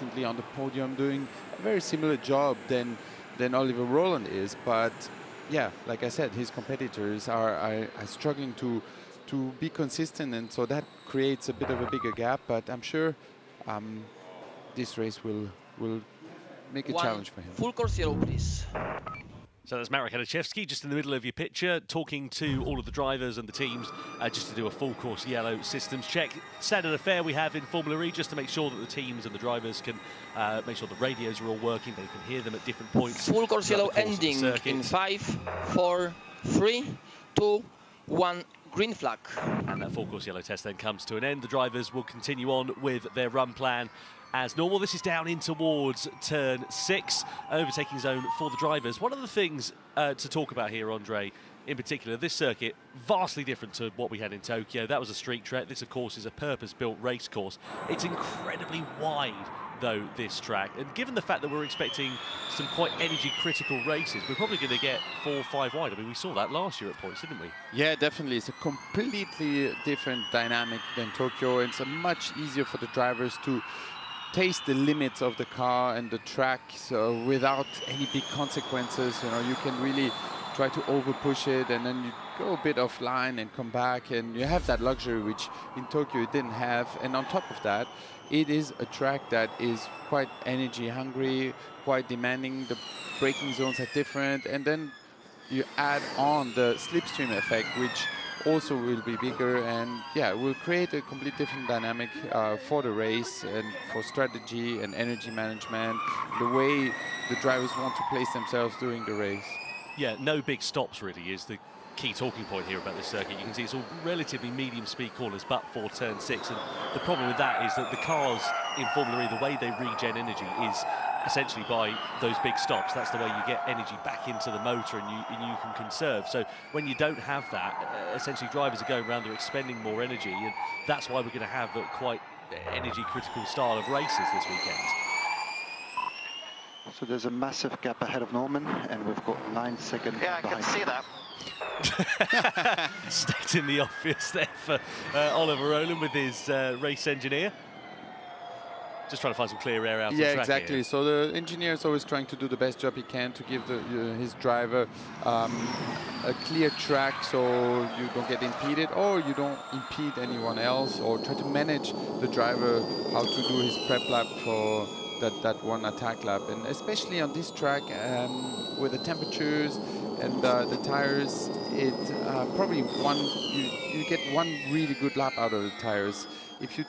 recently on the podium, doing a very similar job than Oliver Rowland is. But yeah, like I said, his competitors are struggling to be consistent, and so that creates a bit of a bigger gap. But I'm sure this race will make a challenge for him. Full course yellow, please. So that's Marek Halichevsky just in the middle of your picture, talking to all of the drivers and the teams just to do a full course yellow systems check. Standard affair we have in Formula E, just to make sure that the teams and the drivers can make sure the radios are all working, they can hear them at different points. Full course yellow ending in 5, 4, 3, 2, 1, green flag. And that full course yellow test then comes to an end. The drivers will continue on with their run plan as normal. This is down in towards turn 6, overtaking zone for the drivers. One of the things to talk about here, Andre, in particular, this circuit, vastly different to what we had in Tokyo. That was a street track. This, of course, is a purpose-built race course. It's incredibly wide, though, this track. And given the fact that we're expecting some quite energy-critical races, we're probably going to get 4 or 5 wide. I mean, we saw that last year at points, didn't we? Yeah, definitely. It's a completely different dynamic than Tokyo. It's much easier for the drivers to taste the limits of the car and the track, so without any big consequences. You know, you can really try to over push it, and then you go a bit offline and come back, and you have that luxury which in Tokyo you didn't have. And on top of that, it is a track that is quite energy hungry, quite demanding. The braking zones are different, and then you add on the slipstream effect, which also will be bigger, and yeah, will create a completely different dynamic for the race and for strategy and energy management, the way the drivers want to place themselves during the race. Yeah, no big stops really is the key talking point here about this circuit. You can see it's all relatively medium speed corners, but for turn 6, and the problem with that is that the cars in Formula E, the way they regen energy is essentially by those big stops. That's the way you get energy back into the motor, and you can conserve. So when you don't have that, essentially drivers are going around, they're expending more energy, and that's why we're going to have a quite energy critical style of races this weekend. So there's a massive gap ahead of Norman, and we've got 9 seconds behind. Yeah, I can see that. Stating the obvious there for Oliver Rowland with his race engineer. Just trying to find some clear air out of the track. Yeah, exactly. Here. So the engineer is always trying to do the best job he can to give his driver a clear track, so you don't get impeded or you don't impede anyone else, or try to manage the driver how to do his prep lap for that one attack lap. And especially on this track with the temperatures and the tires, it probably you get one really good lap out of the tires. If you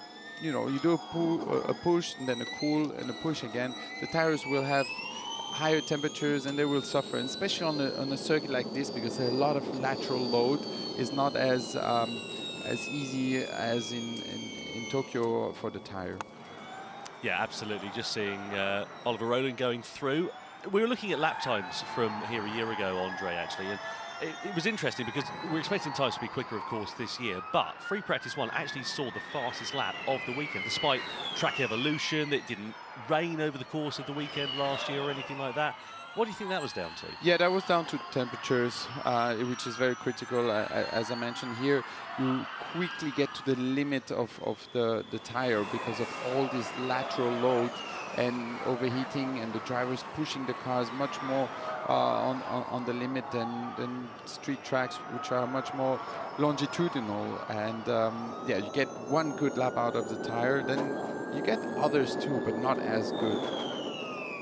do a push and then a cool and a push again, the tires will have higher temperatures and they will suffer, and especially on a circuit like this, because a lot of lateral load is not as easy as in Tokyo for the tire. Yeah, absolutely. Just seeing Oliver Rowland going through. We were looking at lap times from here a year ago, Andre, actually, and it was interesting because we're expecting times to be quicker, of course, this year, but Free Practice 1 actually saw the fastest lap of the weekend, despite track evolution. It didn't rain over the course of the weekend last year or anything like that. What do you think that was down to? Yeah, that was down to temperatures, which is very critical. As I mentioned here, you quickly get to the limit of the tire because of all this lateral load and overheating, and the drivers pushing the cars much more on the limit than street tracks, which are much more longitudinal. And yeah, you get one good lap out of the tire, then you get others too, but not as good.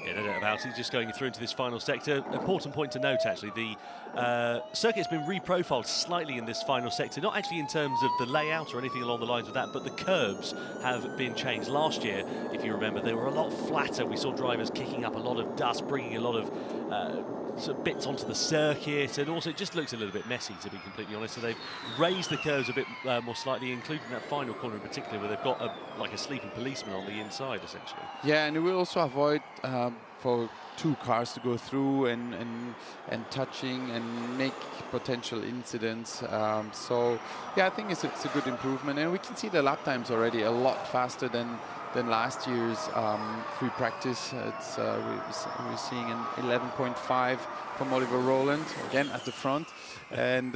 Yeah, no doubt about it. Just going through into this final sector. Important point to note, actually, the circuit's been reprofiled slightly in this final sector, not actually in terms of the layout or anything along the lines of that, but the curbs have been changed. Last year, if you remember, they were a lot flatter. We saw drivers kicking up a lot of dust, bringing a lot of sort of bits onto the circuit, and also it just looks a little bit messy, to be completely honest. So they've raised the curves a bit more slightly, including that final corner in particular, where they've got like a sleeping policeman on the inside, essentially. Yeah, and it will also avoid for two cars to go through and touching and make potential incidents. So yeah, I think it's a good improvement, and we can see the lap times already a lot faster than than last year's free practice. It's we're seeing an 11.5 from Oliver Rowland, again at the front. And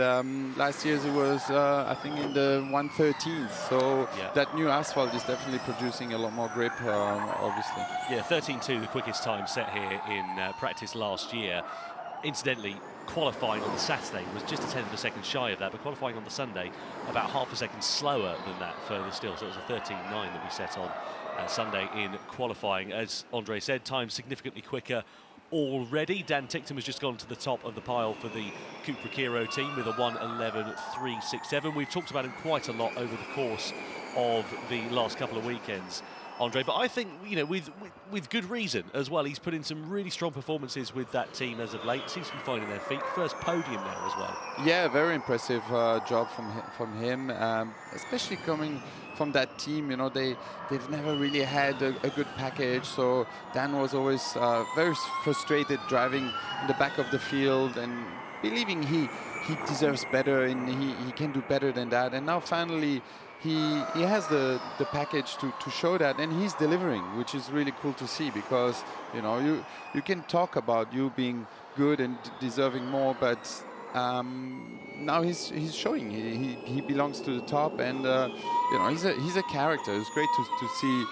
last year's it was, I think, in the 113th. So that new asphalt is definitely producing a lot more grip, obviously. Yeah, 13.2, the quickest time set here in practice last year. Incidentally, qualifying on the Saturday was just a tenth of a second shy of that, but qualifying on the Sunday about half a second slower than that further still. So it was a 13.9 that we set on Sunday in qualifying. As Andre said, time significantly quicker already. Dan Ticktum has just gone to the top of the pile for the Cupra Kiro team with a 1:11.367. We've talked about him quite a lot over the course of the last couple of weekends, Andre, but I think, you know, with good reason as well. He's put in some really strong performances with that team as of late. Seems to be finding their feet. First podium now as well. Yeah, very impressive job from him, especially coming from that team. You know, they've never really had a good package. So Dan was always very frustrated driving in the back of the field and believing he deserves better and he can do better than that. And now finally, he has the package to show that, and he's delivering, which is really cool to see, because, you know, you can talk about you being good and deserving more, but now he's showing he belongs to the top, and you know, he's a character. It's great to see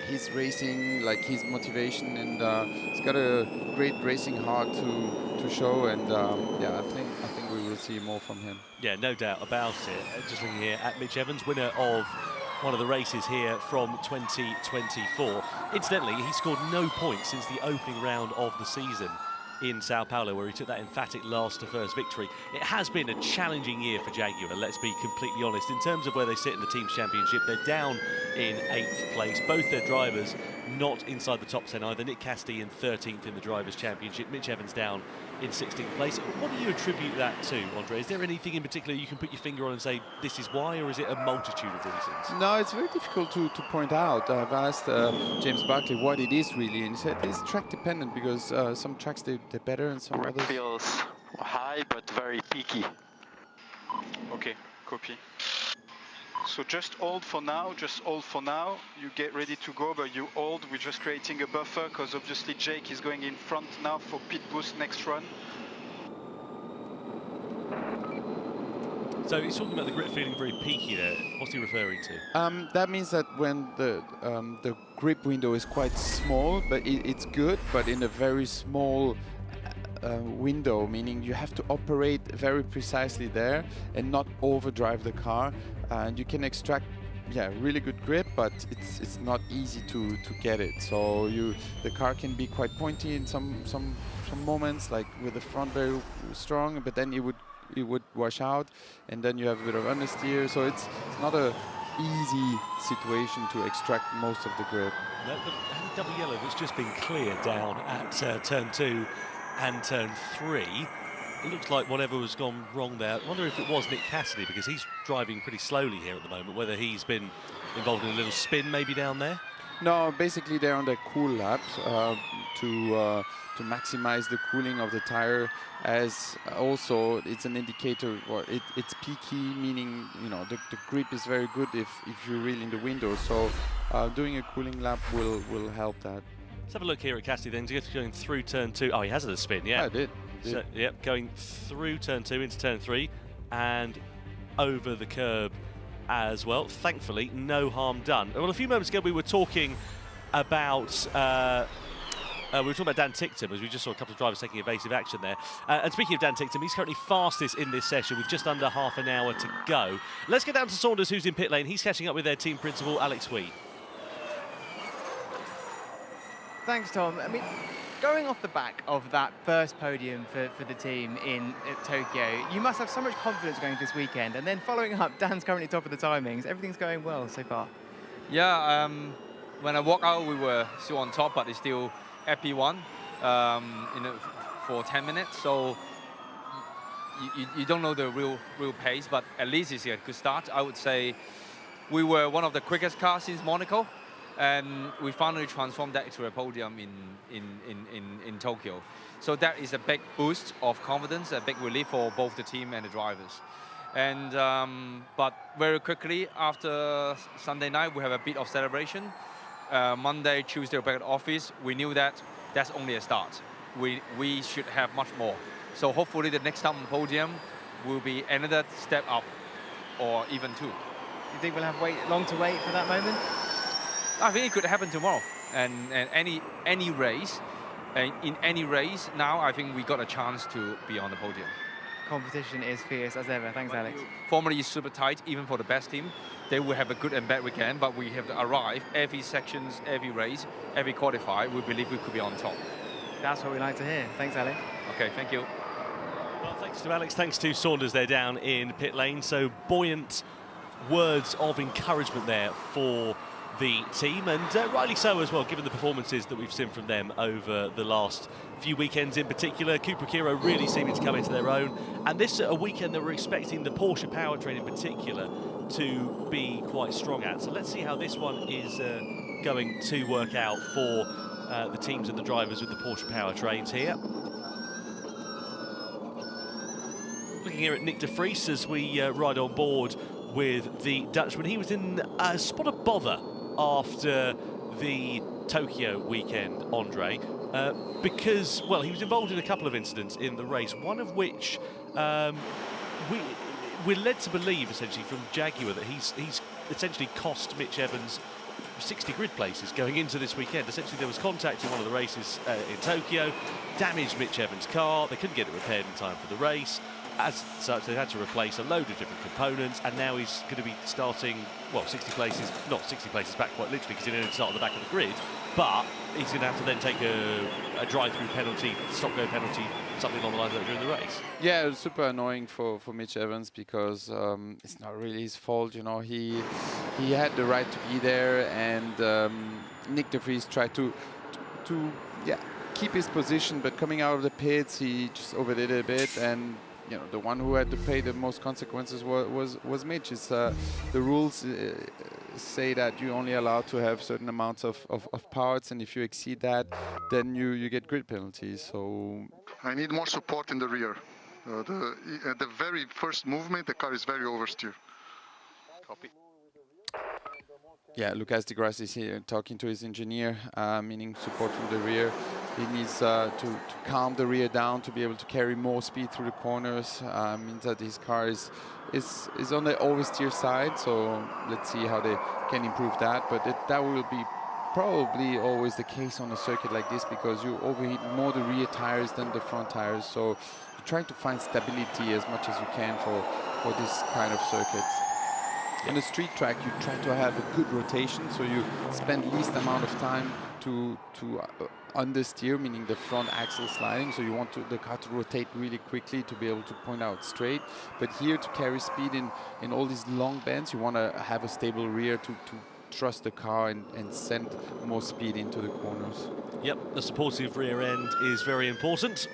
his racing, like his motivation, and he's got a great racing heart to show, and yeah, I think we will see more from him. Yeah, no doubt about it. Just looking here at Mitch Evans, winner of one of the races here from 2024. Incidentally, he scored no points since the opening round of the season in Sao Paulo, where he took that emphatic last to first victory. It has been a challenging year for Jaguar, let's be completely honest. In terms of where they sit in the Teams Championship, they're down in 8th place. Both their drivers not inside the top 10 either. Nick Cassidy in 13th in the Drivers' Championship. Mitch Evans down in 16th place. What do you attribute that to, Andre? Is there anything in particular you can put your finger on and say this is why, or is it a multitude of reasons? No, it's very difficult to point out. I've asked James Barkley what it is really, and he said it's track dependent, because some tracks they're better and some others feels high but very peaky. Okay, copy. So just hold for now, You get ready to go, but you hold. We're just creating a buffer, because obviously Jake is going in front now for pit boost next run. So he's talking about the grip feeling very peaky there. What's he referring to? that means that when the grip window is quite small, but it's good, but in a very small window, meaning you have to operate very precisely there and not overdrive the car, and you can extract really good grip, but it's not easy to get it. So the car can be quite pointy in some moments, like with the front very strong, but then it would wash out, and then you have a bit of understeer. So it's not a easy situation to extract most of the grip. No, but double yellow that's just been cleared down at turn 2 and turn 3. It looks like whatever was gone wrong there. I wonder if it was Nick Cassidy, because he's driving pretty slowly here at the moment, whether he's been involved in a little spin maybe down there. No, basically they're on the cool lap to maximize the cooling of the tire, as also it's an indicator, or it's peaky, meaning, you know, the grip is very good if you're really in the window. So doing a cooling lap will help that. Let's have a look here at Cassidy then. Going through turn 2. Oh, he has a spin, yeah. I did. So, yep, going through turn 2 into turn 3 and over the curb as well. Thankfully, no harm done. Well, a few moments ago we were talking about Dan Ticktum, as we just saw a couple of drivers taking evasive action there. And speaking of Dan Ticktum, he's currently fastest in this session with just under half an hour to go. Let's get down to Saunders, who's in pit lane. He's catching up with their team principal, Alex Wee. Thanks, Tom. I mean, going off the back of that first podium for the team in Tokyo, you must have so much confidence going this weekend. And then following up, Dan's currently top of the timings. Everything's going well so far. Yeah, when I walked out, we were still on top, but it's still FP1 for 10 minutes. So you don't know the real pace, but at least it's a good start. I would say we were one of the quickest cars since Monaco. And we finally transformed that into a podium in Tokyo. So that is a big boost of confidence, a big relief for both the team and the drivers. And but very quickly after Sunday night, we have a bit of celebration. Monday, Tuesday, we're back at office. We knew that that's only a start. We should have much more. So hopefully the next time on podium will be another step up, or even two. You think we'll have long to wait for that moment? I think it could happen tomorrow. And any race, in any race now, I think we got a chance to be on the podium. Competition is fierce as ever. Thanks, Alex. Formula is super tight, even for the best team. They will have a good and bad weekend, but we have to arrive every sections, every race, every qualify. We believe we could be on top. That's what we like to hear. Thanks, Alex. Okay, thank you. Well, thanks to Alex, thanks to Saunders there down in pit lane. So buoyant words of encouragement there for the team, and rightly so as well, given the performances that we've seen from them over the last few weekends in particular. Cupra Kiro really seeming to come into their own, and this a weekend that we're expecting the Porsche powertrain in particular to be quite strong at. So let's see how this one is going to work out for the teams and the drivers with the Porsche powertrains here. Looking here at Nick de Vries as we ride on board with the Dutchman. He was in a spot of bother after the Tokyo weekend, Andre, because, well, he was involved in a couple of incidents in the race, one of which we're led to believe, essentially, from Jaguar, that he's essentially cost Mitch Evans 60 grid places going into this weekend. Essentially, there was contact in one of the races in Tokyo, damaged Mitch Evans' car, they couldn't get it repaired in time for the race. As such, they had to replace a load of different components, and now he's going to be starting, well, 60 places, not 60 places back quite literally, because he didn't start at the back of the grid, but he's going to have to then take a drive-through penalty, stop-go penalty, something along the lines of that during the race. Yeah, it was super annoying for Mitch Evans, because it's not really his fault, you know. He had the right to be there, and Nick de Vries tried to keep his position, but coming out of the pits, he just overdid it a bit, and you know, the one who had to pay the most consequences was Mitch. It's, the rules say that you're only allowed to have certain amounts of parts, and if you exceed that, then you get grid penalties. So I need more support in the rear. At the very first movement, the car is very oversteer. Copy. Yeah, Lucas de Grasse is here talking to his engineer, meaning support from the rear. He needs to calm the rear down to be able to carry more speed through the corners. Means that his car is on the oversteer side, so let's see how they can improve that. But that will be probably always the case on a circuit like this, because you overheat more the rear tires than the front tires. So you're trying to find stability as much as you can for this kind of circuit. On a street track, you try to have a good rotation, so you spend least amount of time to understeer, meaning the front axle sliding. So you want the car to rotate really quickly to be able to point out straight. But here, to carry speed in all these long bends, you want to have a stable rear to trust the car and send more speed into the corners. Yep, the supportive rear end is very important.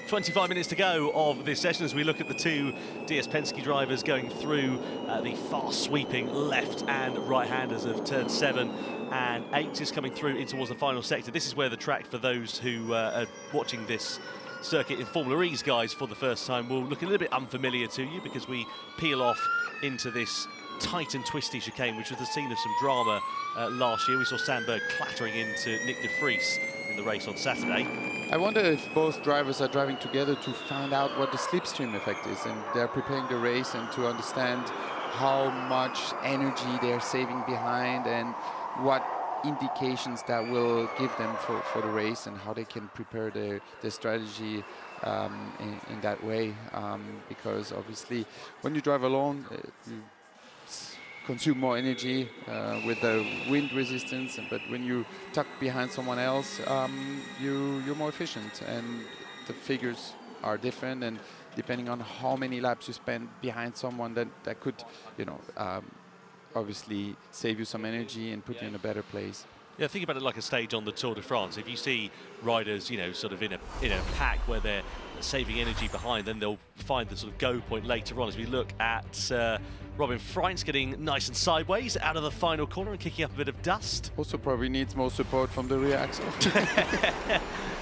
25 minutes to go of this session as we look at the two DS Penske drivers going through the fast sweeping left and right-handers of turn 7 and 8, just coming through in towards the final sector. This is where the track, for those who are watching this circuit in Formula E's guys for the first time, will look a little bit unfamiliar to you, because we peel off into this tight and twisty chicane, which was the scene of some drama last year. We saw Sandberg clattering into Nick de Vries in the race on Saturday. I wonder if both drivers are driving together to find out what the slipstream effect is, and they're preparing the race and to understand how much energy they're saving behind and what indications that will give them for the race, and how they can prepare their strategy in that way. Because obviously when you drive alone, you consume more energy with the wind resistance, but when you tuck behind someone else, you're more efficient, and the figures are different, and depending on how many laps you spend behind someone, that could, you know, obviously save you some energy and put you in a better place. Yeah, think about it like a stage on the Tour de France. If you see riders, you know, sort of in a pack where they're saving energy behind, then they'll find the sort of go point later on. As we look at Robin Freins getting nice and sideways out of the final corner and kicking up a bit of dust. Also probably needs more support from the rear axle.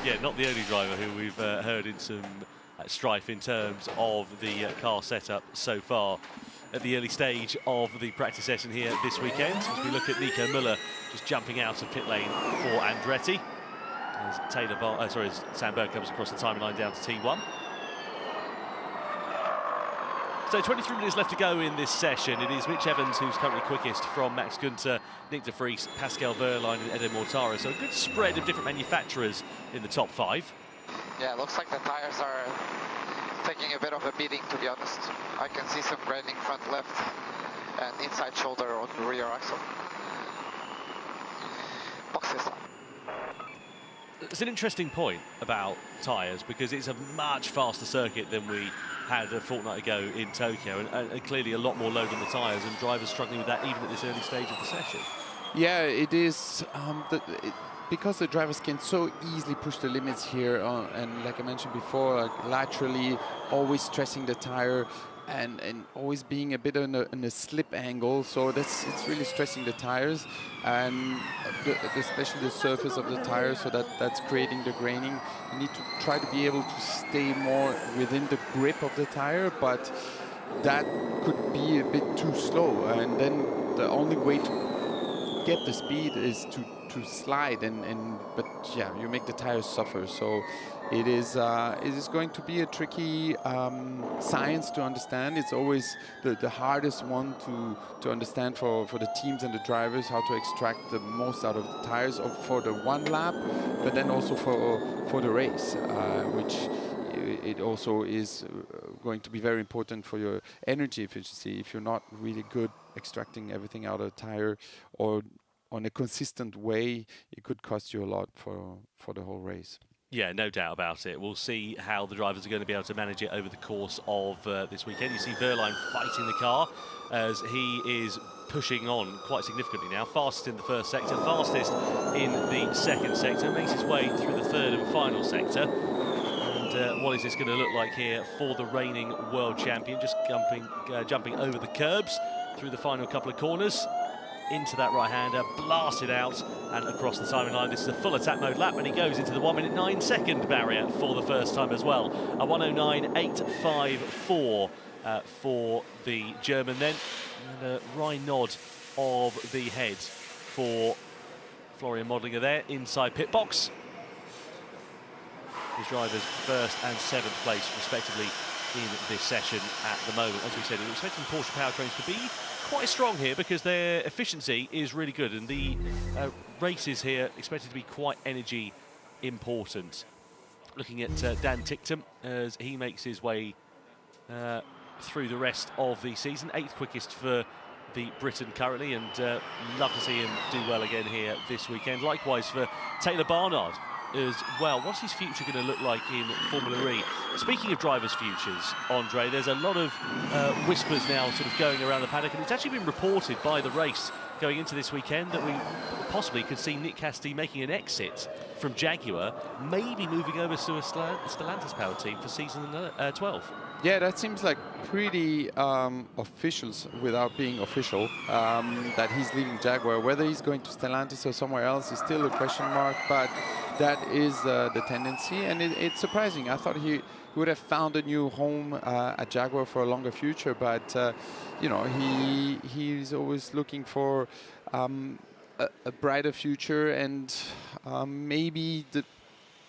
Yeah, not the only driver who we've heard in some strife in terms of the car setup so far at the early stage of the practice session here this weekend. As we look at Nico Müller just jumping out of pit lane for Andretti. As Sandberg comes across the timing line down to T1. So 23 minutes left to go in this session. It is Mitch Evans who's currently quickest from Max Günther, Nick de Vries, Pascal Wehrlein and Edo Mortara. So a good spread of different manufacturers in the top 5. Yeah, looks like the tires are taking a bit of a beating, to be honest. I can see some grinding front left and inside shoulder on the rear axle. Box system. It's an interesting point about tyres because it's a much faster circuit than we had a fortnight ago in Tokyo, and clearly a lot more load on the tyres, and drivers struggling with that even at this early stage of the session. Yeah, it is because the drivers can so easily push the limits here, and like I mentioned before, like laterally, always stressing the tyre and always being a bit in a slip angle. So it's really stressing the tyres, and especially the surface of the tyre. So that's creating the graining. You need to try to be able to stay more within the grip of the tyre, but that could be a bit too slow. And then the only way to get the speed is to slide, but yeah, you make the tires suffer. So it is going to be a tricky science to understand. It's always the hardest one to understand for the teams and the drivers, how to extract the most out of the tires for the one lap, but then also for the race, which it also is going to be very important for your energy efficiency. If you're not really good extracting everything out of the tire or on a consistent way, it could cost you a lot for the whole race. Yeah, no doubt about it. We'll see how the drivers are going to be able to manage it over the course of this weekend. You see Wehrlein fighting the car as he is pushing on quite significantly now. Fastest in the first sector, fastest in the second sector, makes his way through the third and final sector. And what is this going to look like here for the reigning world champion? Just jumping over the curbs through the final couple of corners. Into that right-hander, blasted out and across the timing line. This is a full attack mode lap, and he goes into the 1 minute 9 second barrier for the first time as well. A 1:09.854 for the German then, and a wry nod of the head for Florian Modlinger there inside pit box. His drivers first and 7th place respectively in this session at the moment. As we said, we're expecting Porsche powertrains to be quite strong here because their efficiency is really good, and the races here expected to be quite energy important. Looking at Dan Ticktum as he makes his way through the rest of the season, 8th quickest for the Briton currently, and love to see him do well again here this weekend. Likewise for Taylor Barnard as well. What's his future going to look like in Formula E? Speaking of drivers' futures, Andre, there's a lot of whispers now sort of going around the paddock, and it's actually been reported by the race going into this weekend that we possibly could see Nick Cassidy making an exit from Jaguar, maybe moving over to a Stellantis powered team for season 12. Yeah, that seems like pretty official without being official, that he's leaving Jaguar. Whether he's going to Stellantis or somewhere else is still a question mark, but that is the tendency, and it's surprising. I thought he would have found a new home at Jaguar for a longer future, but you know, he's always looking for a brighter future, and maybe the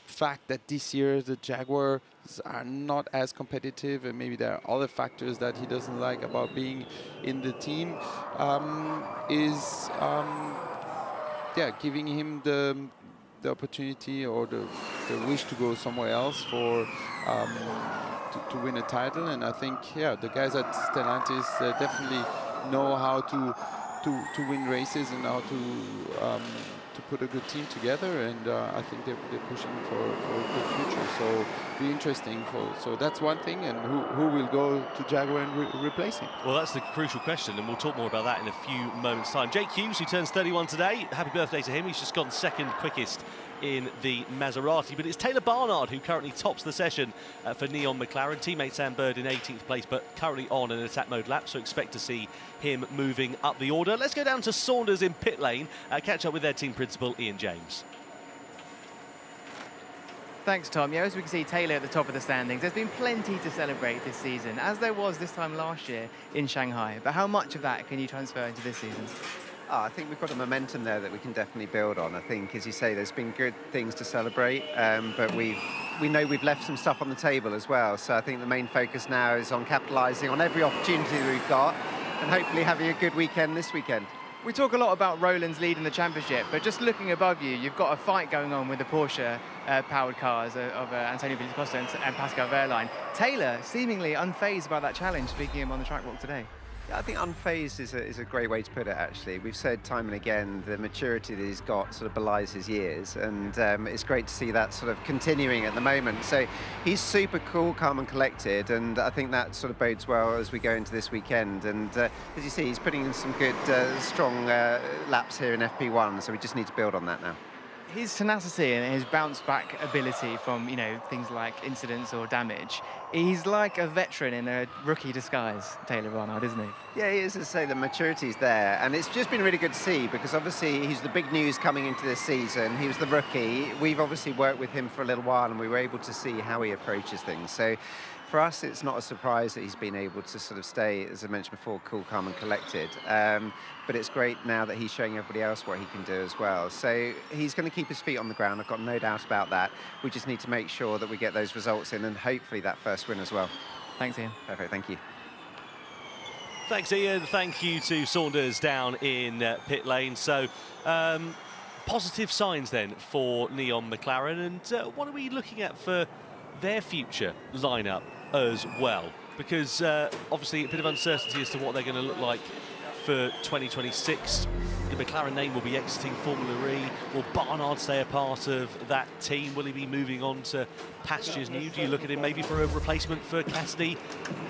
fact that this year the Jaguars are not as competitive, and maybe there are other factors that he doesn't like about being in the team, is giving him the opportunity or the wish to go somewhere else for to win a title. And I think the guys at Stellantis definitely know how to win races and how to put a good team together, and I think they're pushing for a good future. So be interesting. So that's one thing, and who will go to Jaguar and replace him? Well, that's the crucial question, and we'll talk more about that in a few moments' time. Jake Hughes, who turns 31 today, happy birthday to him. He's just gone 2nd quickest in the Maserati, but it's Taylor Barnard who currently tops the session for Neon McLaren. Teammate Sam Bird in 18th place, but currently on an attack mode lap, so expect to see him moving up the order. Let's go down to Saunders in pit lane, catch up with their team principal Ian James. Thanks, Tom. Yeah, as we can see, Taylor at the top of the standings. There's been plenty to celebrate this season, as there was this time last year in Shanghai. But how much of that can you transfer into this season? I think we've got a momentum there that we can definitely build on. I think, as you say, there's been good things to celebrate, but we know we've left some stuff on the table as well. So I think the main focus now is on capitalising on every opportunity that we've got and hopefully having a good weekend this weekend. We talk a lot about Roland's lead in the championship, but just looking above you, you've got a fight going on with the Porsche powered cars of Antonio Villicosta and Pascal Wehrlein. Taylor seemingly unfazed by that challenge, speaking him on the track walk today. Yeah, I think unfazed is a great way to put it, actually. We've said time and again the maturity that he's got sort of belies his years, and it's great to see that sort of continuing at the moment. So he's super cool, calm and collected, and I think that sort of bodes well as we go into this weekend. And as you see, he's putting in some good, strong laps here in FP1, so we just need to build on that now. His tenacity and his bounce-back ability from, you know, things like incidents or damage, he's like a veteran in a rookie disguise, Taylor Barnard, isn't he? Yeah, he is, as I say, the maturity's there, and it's just been really good to see, because obviously he's the big news coming into this season. He was the rookie. We've obviously worked with him for a little while, and we were able to see how he approaches things. So for us, it's not a surprise that he's been able to sort of stay, as I mentioned before, cool, calm and collected. But it's great now that he's showing everybody else what he can do as well. So he's going to keep his feet on the ground. I've got no doubt about that. We just need to make sure that we get those results in, and hopefully that first win as well. Thanks, Ian. Perfect, thank you. Thanks, Ian. Thank you to Saunders down in pit lane. So, positive signs then for Neon McLaren. And what are we looking at for their future lineup as well? Because obviously a bit of uncertainty as to what they're going to look like for 2026. The McLaren name will be exiting Formula E. Will Barnard stay a part of that team? Will he be moving on to pastures new? Do you look at him maybe for a replacement for Cassidy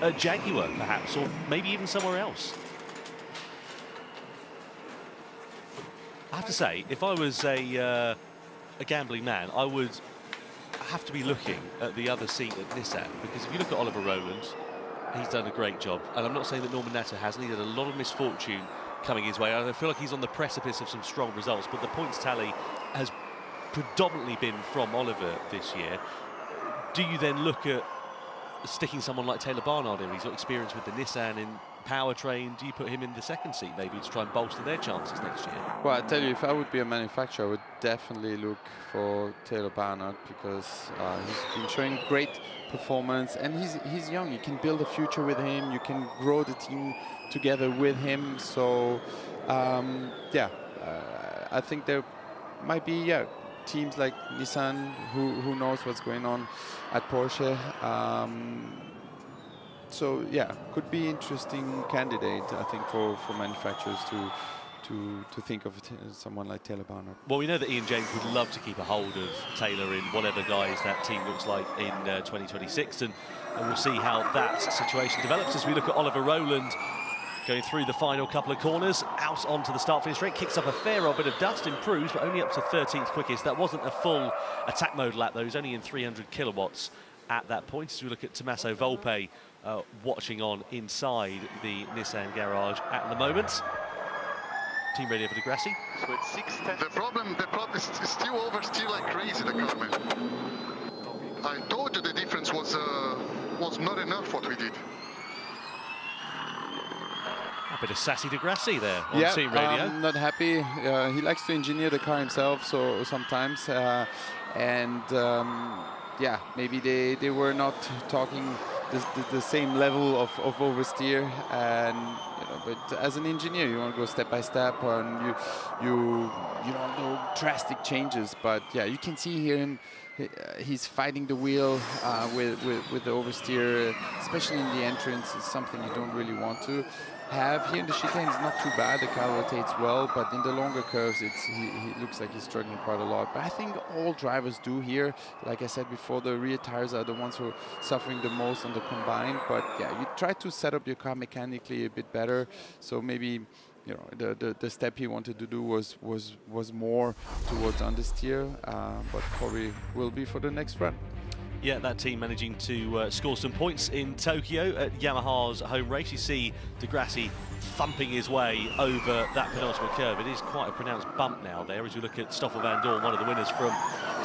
at Jaguar, perhaps, or maybe even somewhere else? I have to say, if I was a gambling man, I would have to be looking at the other seat at Nissan, because if you look at Oliver Rowland, he's done a great job, and I'm not saying that Norman Natter hasn't. He had a lot of misfortune coming his way. I feel like he's on the precipice of some strong results, but the points tally has predominantly been from Oliver this year. Do you then look at sticking someone like Taylor Barnard in? He's got experience with the Nissan in powertrain. Do you put him in the second seat maybe to try and bolster their chances next year? Well, I tell you, if I would be a manufacturer, I would definitely look for Taylor Barnard, because he's been showing great performance, and he's young. You can build a future with him. You can grow the team together with him. So yeah, I think there might be teams like Nissan who knows what's going on at Porsche. So yeah, could be interesting candidate, I think, for manufacturers to think of someone like Taylor Barnard. Well, we know that Ian James would love to keep a hold of Taylor in whatever guise that team looks like in 2026, and we'll see how that situation develops as we look at Oliver Rowland going through the final couple of corners, out onto the start-finish straight, kicks up a fair old bit of dust, improves, but only up to 13th quickest. That wasn't a full attack mode lap, though. He was only in 300 kilowatts at that point. As we look at Tommaso Volpe watching on inside the Nissan garage at the moment. Team ready for Degrassi. So it's 6:10. The problem is still oversteer like crazy, the car, man. I told you the difference was not enough what we did. A bit of sassy Degrassi there on team radio. Not happy. He likes to engineer the car himself, so sometimes, yeah, maybe they were not talking the same level of oversteer, and but as an engineer you want to go step by step, and you don't know drastic changes. But yeah, you can see here he's fighting the wheel with the oversteer, especially in the entrance. It's something you don't really want to have. Here in the chicane is not too bad, the car rotates well, but in the longer curves he looks like he's struggling quite a lot. But I think all drivers do here. Like I said before, the rear tires are the ones who are suffering the most on the combined. But yeah, you try to set up your car mechanically a bit better, so maybe the step he wanted to do was more towards understeer, but probably will be for the next run. Yeah, that team managing to score some points in Tokyo at Yamaha's home race. You see De Grassi thumping his way over that penultimate curve. It is quite a pronounced bump now there as we look at Stoffel Vandoorne, one of the winners from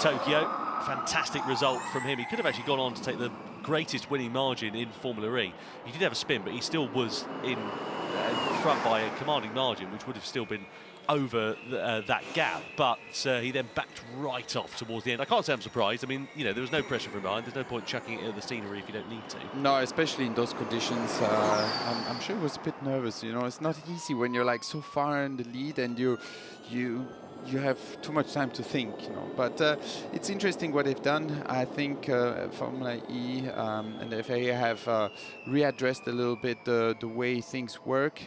Tokyo. Fantastic result from him. He could have actually gone on to take the greatest winning margin in Formula E. He did have a spin, but he still was in front by a commanding margin, which would have still been over that gap, but he then backed right off towards the end. I can't say I'm surprised. I mean, you know, there was no pressure from behind. There's no point chucking it at the scenery if you don't need to. No, especially in those conditions. I'm sure he was a bit nervous. You know, it's not easy when you're like so far in the lead and you have too much time to think, you know. But it's interesting what they've done. I think Formula E and the FIA have readdressed a little bit the way things work.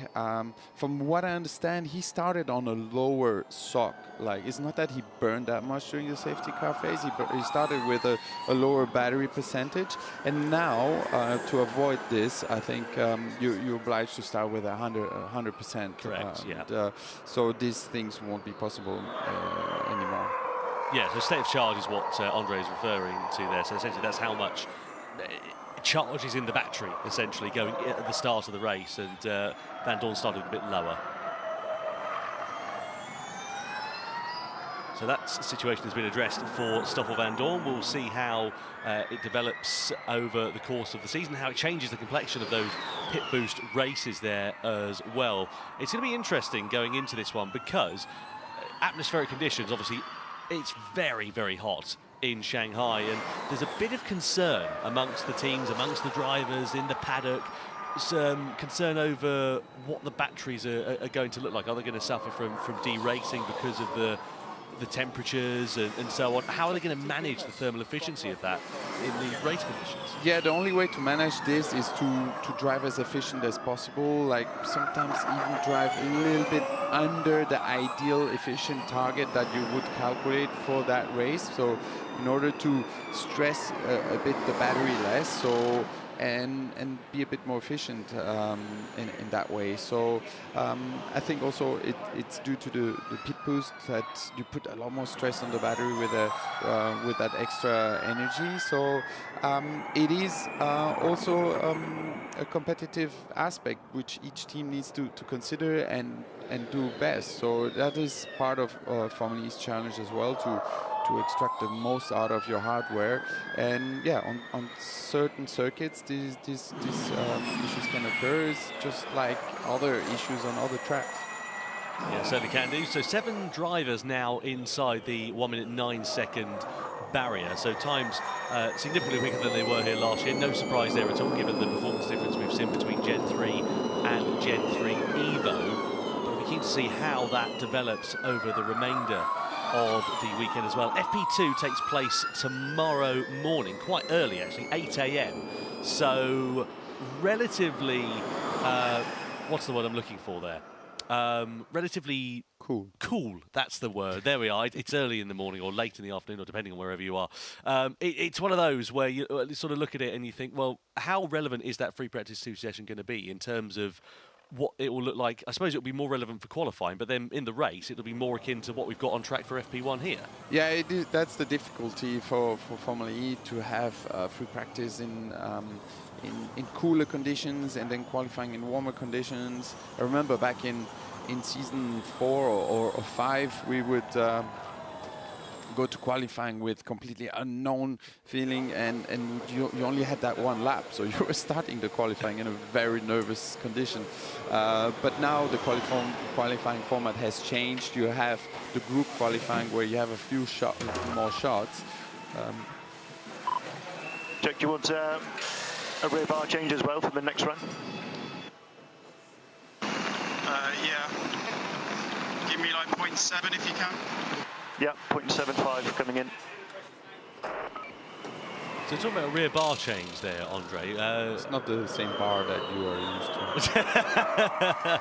From what I understand, he started on a lower sock. Like, it's not that he burned that much during the safety car phase. He started with a lower battery percentage. And now, to avoid this, I think you're obliged to start with 100%. Correct, yeah. So these things won't be possible anymore. Yeah, so state of charge is what Andre is referring to there. So essentially that's how much charge is in the battery, essentially, going at the start of the race. And Vandoorne started a bit lower. So that situation has been addressed for Stoffel Vandoorne. We'll see how it develops over the course of the season, how it changes the complexion of those pit boost races there as well. It's going to be interesting going into this one because atmospheric conditions, obviously, it's very, very hot in Shanghai, and there's a bit of concern amongst the teams, amongst the drivers in the paddock. Some concern over what the batteries are going to look like. Are they going to suffer from de-racing because of the temperatures and so on? How are they going to manage the thermal efficiency of that in the race conditions? Yeah, the only way to manage this is to drive as efficient as possible, like sometimes even drive a little bit under the ideal efficient target that you would calculate for that race. So in order to stress a bit the battery less, so and be a bit more efficient in that way. So I think also it's due to the pit boost that you put a lot more stress on the battery with that extra energy. So it is also a competitive aspect which each team needs to consider and do best. So that is part of Formula E's challenge as well, to extract the most out of your hardware. And yeah, on certain circuits these issues can occur. It's just like other issues on other tracks. Yeah, certainly can do. So 7 drivers now inside the 1 minute 9 second barrier. So times significantly quicker than they were here last year. No surprise there at all, given the performance difference we've seen between Gen 3 and Gen 3 Evo. But we're keen to see how that develops over the remainder of the weekend as well. FP2 takes place tomorrow morning, quite early actually, 8 AM. So relatively, what's the word I'm looking for there? Relatively cool. Cool, that's the word. There we are. It's early in the morning or late in the afternoon, or depending on wherever you are. It's one of those where you sort of look at it and you think, well, how relevant is that free practice 2 session going to be in terms of what it will look like? I suppose it will be more relevant for qualifying, but then in the race it'll be more akin to what we've got on track for FP1 here. Yeah, it is. That's the difficulty for Formula E, to have free practice in cooler conditions and then qualifying in warmer conditions. I remember back in season 4 or 5 we would go to qualifying with completely unknown feeling, and you only had that one lap, so you were starting the qualifying in a very nervous condition. But now the qualifying format has changed. You have the group qualifying where you have a few more shots. Jack, do you want a rear bar change as well for the next run? Yeah. Give me like 0.7 if you can. Yeah, 0.75 coming in. So talking about a rear bar change there, Andre. It's not the same bar that you are used to.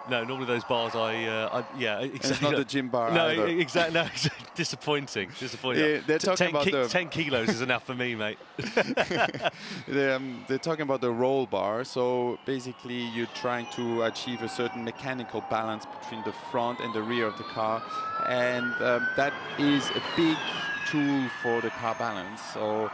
No, normally those bars yeah, exactly. It's not the gym bar. No, either. exactly. No, disappointing. Yeah, they're talking about 10 kilos is enough for me, mate. They're talking about the roll bar. So basically, you're trying to achieve a certain mechanical balance between the front and the rear of the car, and that is a big tool for the car balance. So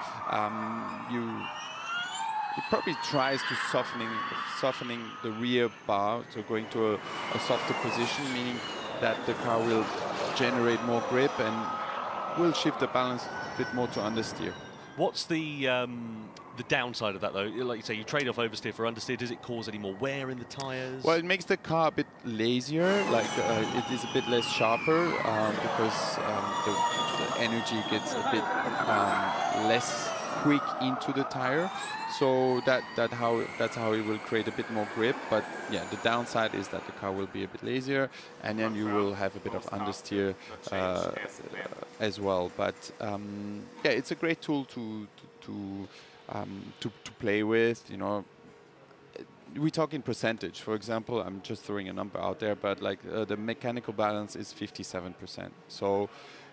it probably tries to softening the rear bar, so going to a softer position, meaning that the car will generate more grip and will shift the balance a bit more to understeer. What's the downside of that, though? Like you say, you trade off oversteer for understeer. Does it cause any more wear in the tyres? Well, it makes the car a bit lazier, like it is a bit less sharper because the energy gets a bit less quick into the tire. So that's how it will create a bit more grip. But yeah, the downside is that the car will be a bit lazier, and then you will have a bit of understeer as well. But yeah, it's a great tool to play with. You know, we talk in percentage. For example, I'm just throwing a number out there, but like the mechanical balance is 57%. So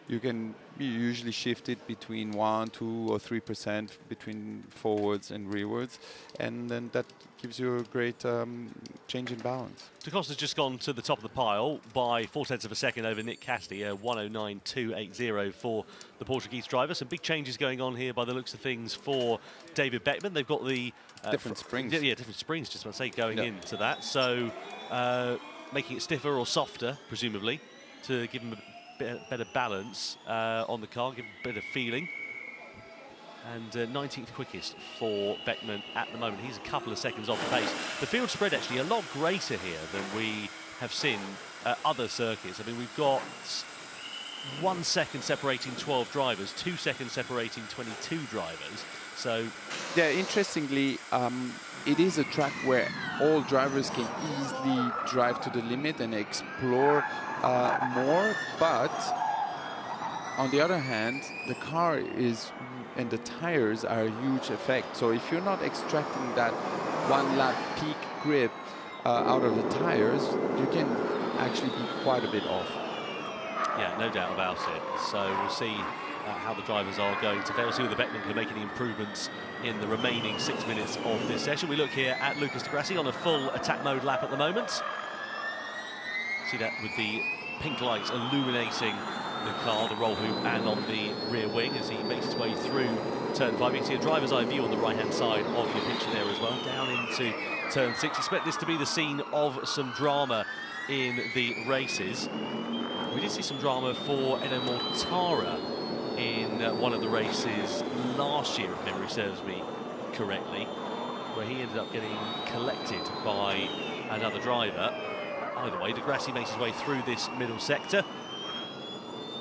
you can usually shift it between 1, 2, or 3% between forwards and rearwards, and then that gives you a great change in balance. Da Costa's just gone to the top of the pile by 0.4 of a second over Nick Cassidy, 109.280 for the Portuguese driver. Some big changes going on here by the looks of things for David Beckman. They've got the different springs. Yeah, different springs, just want to say, going into that. So making it stiffer or softer, presumably, to give him a better balance on the car, give a bit of feeling. And 19th quickest for Beckman at the moment. He's a couple of seconds off the pace. The field spread actually a lot greater here than we have seen at other circuits. I mean, we've got 1 second separating 12 drivers, 2 seconds separating 22 drivers. So yeah, interestingly, it is a track where all drivers can easily drive to the limit and explore more, but on the other hand, the car and the tires are a huge effect. So if you're not extracting that 1 lap peak grip out of the tires, you can actually be quite a bit off. Yeah, no doubt about it. So we'll see how the drivers are going to fare. We'll see whether Beckman can make any improvements in the remaining 6 minutes of this session. We look here at Lucas Di Grassi on a full attack mode lap at the moment. See that with the pink lights illuminating the car, the roll hoop, and on the rear wing as he makes his way through turn 5. You can see a driver's eye view on the right-hand side of your picture there as well, down into turn 6. Expect this to be the scene of some drama in the races. We did see some drama for Edo Mortara in one of the races last year, if memory serves me correctly, where he ended up getting collected by another driver. Either way, Di Grassi makes his way through this middle sector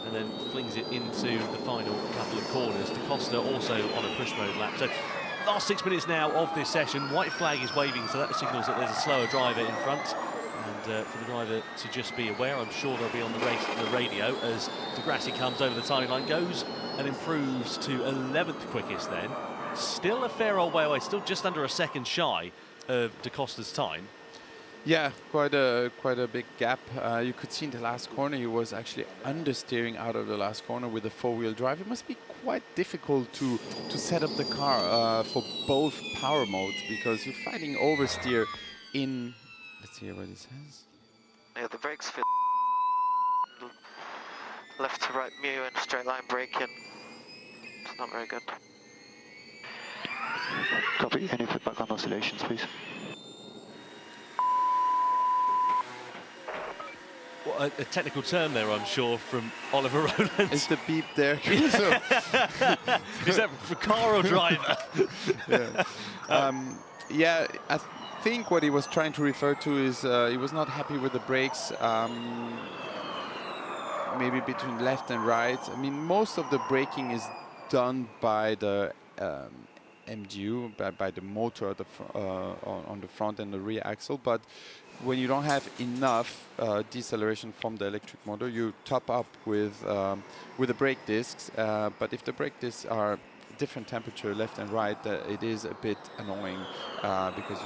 and then flings it into the final couple of corners. Da Costa also on a push mode lap. So last 6 minutes now of this session. White flag is waving, so that signals that there's a slower driver in front. And for the driver to just be aware, I'm sure they'll be on the radio as Di Grassi comes over the timeline, goes and improves to 11th quickest then. Still a fair old way away, still just under a second shy of Da Costa's time. Yeah, quite a big gap. You could see in the last corner he was actually understeering out of the last corner with a four-wheel drive. It must be quite difficult to set up the car for both power modes, because you're fighting oversteer in. Let's hear what he says. Yeah, the brakes feel left to right mu and straight line braking. It's not very good. Copy. Any feedback on oscillations, please? What a technical term there, I'm sure, from Oliver Rowland. Is the beep there? Is that for car or driver? Yeah, I think what he was trying to refer to is he was not happy with the brakes, maybe between left and right. I mean, most of the braking is done by the MGU, by the motor at the on the front and the rear axle, but when you don't have enough deceleration from the electric motor, you top up with the brake discs. But if the brake discs are different temperature, left and right, it is a bit annoying because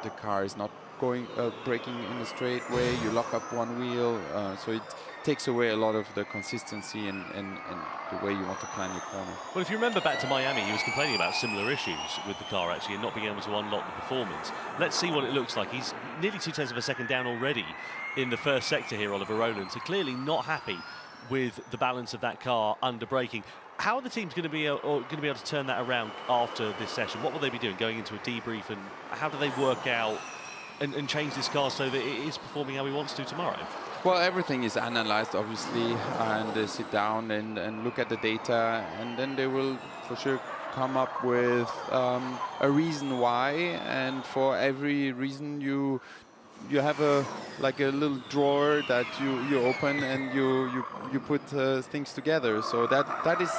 the car is not going braking in a straight way. You lock up one wheel, so it takes away a lot of the consistency and the way you want to plan your corner. Well, if you remember back to Miami, he was complaining about similar issues with the car actually and not being able to unlock the performance. Let's see what it looks like. He's nearly 0.2 of a second down already in the first sector here, Oliver Rowland, so clearly not happy with the balance of that car under braking. How are the teams going to be able to turn that around after this session? What will they be doing going into a debrief, and how do they work out and change this car so that it is performing how he wants to tomorrow? Well, everything is analyzed, obviously, and they sit down and look at the data, and then they will for sure come up with a reason why, and for every reason you have a little drawer that you open and you put things together. So that is